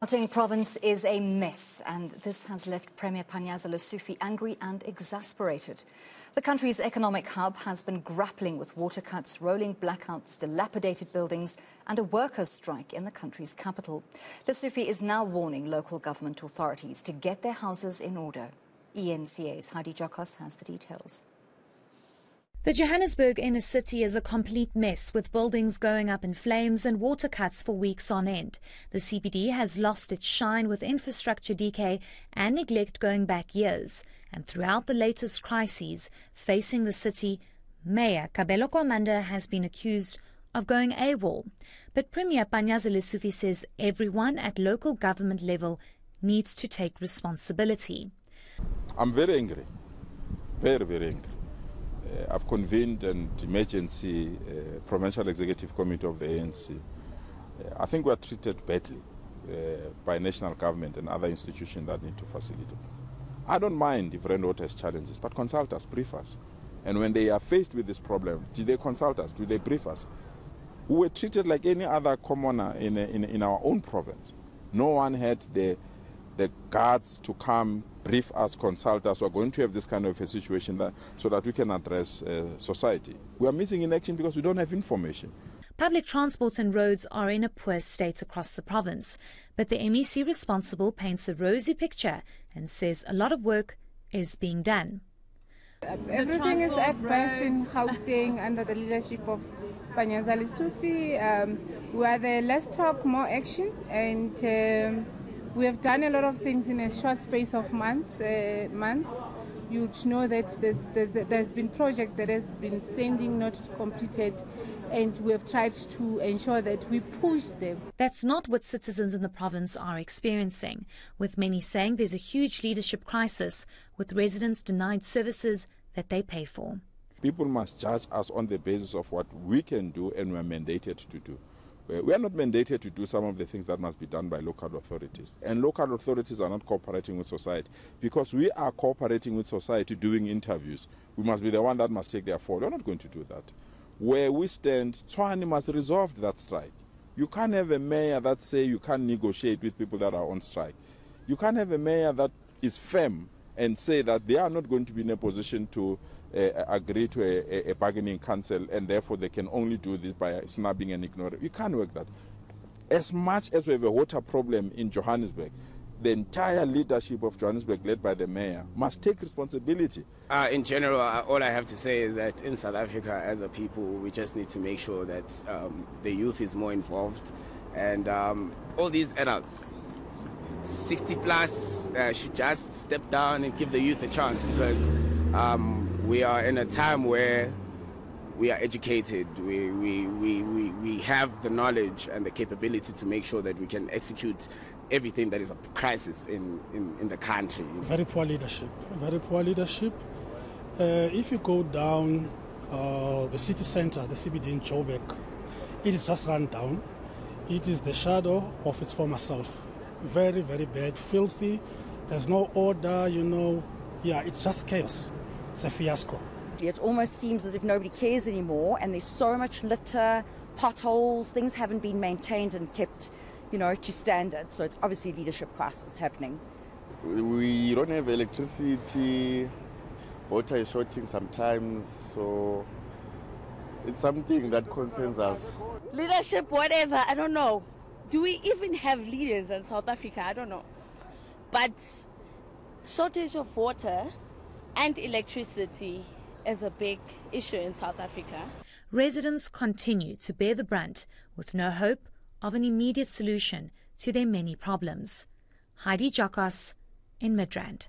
Gauteng Province is a mess, and this has left Premier Panyaza Lesufi angry and exasperated. The country's economic hub has been grappling with water cuts, rolling blackouts, dilapidated buildings, and a workers' strike in the country's capital. Lesufi is now warning local government authorities to get their houses in order. eNCA's Heidi Giokos has the details. The Johannesburg inner city is a complete mess, with buildings going up in flames and water cuts for weeks on end. The CBD has lost its shine, with infrastructure decay and neglect going back years. And throughout the latest crises facing the city, Mayor Kabelo Kwamanda has been accused of going AWOL. But Premier Panyaza Lesufi says everyone at local government level needs to take responsibility. I'm very angry, very angry. I've convened an emergency provincial executive committee of the ANC. I think we are treated badly by national government and other institutions that need to facilitate. I don't mind if rainwater has challenges, but consult us, brief us. And when they are faced with this problem, did they consult us? Do they brief us? We were treated like any other commoner in our own province. No one had the guards to come, brief us, consult us. We're going to have this kind of a situation so that we can address society. We are missing in action because we don't have information. Public transport and roads are in a poor state across the province, but the MEC responsible paints a rosy picture and says a lot of work is being done. Everything is at best in Gauteng under the leadership of Panyaza Lesufi. We are the less talk, more action, and we have done a lot of things in a short space of months. You know that there's been projects that has been standing, not completed, and we have tried to ensure that we push them. That's not what citizens in the province are experiencing, with many saying there's a huge leadership crisis, with residents denied services that they pay for. People must judge us on the basis of what we can do and we're mandated to do. We are not mandated to do some of the things that must be done by local authorities. And local authorities are not cooperating with society. Because we are cooperating with society doing interviews, we must be the one that must take their fall. We're not going to do that. Where we stand, Tshwane must resolve that strike. You can't have a mayor that say you can't negotiate with people that are on strike. You can't have a mayor that is firm and say that they are not going to be in a position to agree to a bargaining council, and therefore they can only do this by snubbing and ignoring. You can't work that. As much as we have a water problem in Johannesburg, the entire leadership of Johannesburg, led by the mayor, must take responsibility. In general, all I have to say is that in South Africa, as a people, we just need to make sure that the youth is more involved, and all these adults, 60 plus, should just step down and give the youth a chance, because we are in a time where we are educated, we have the knowledge and the capability to make sure that we can execute everything that is a crisis in the country. Very poor leadership, very poor leadership. If you go down the city center, the CBD in Joburg, it is just run down. It is the shadow of its former self. Very bad, filthy. There's no order, Yeah, it's just chaos. It's a fiasco. It almost seems as if nobody cares anymore, and there's so much litter, potholes, things haven't been maintained and kept, to standard. So it's obviously a leadership crisis happening. We don't have electricity, water is shorting sometimes, so it's something that concerns us. Leadership, whatever, I don't know. Do we even have leaders in South Africa? I don't know. But shortage of water and electricity is a big issue in South Africa. Residents continue to bear the brunt, with no hope of an immediate solution to their many problems. Heidi Giokos in Midrand.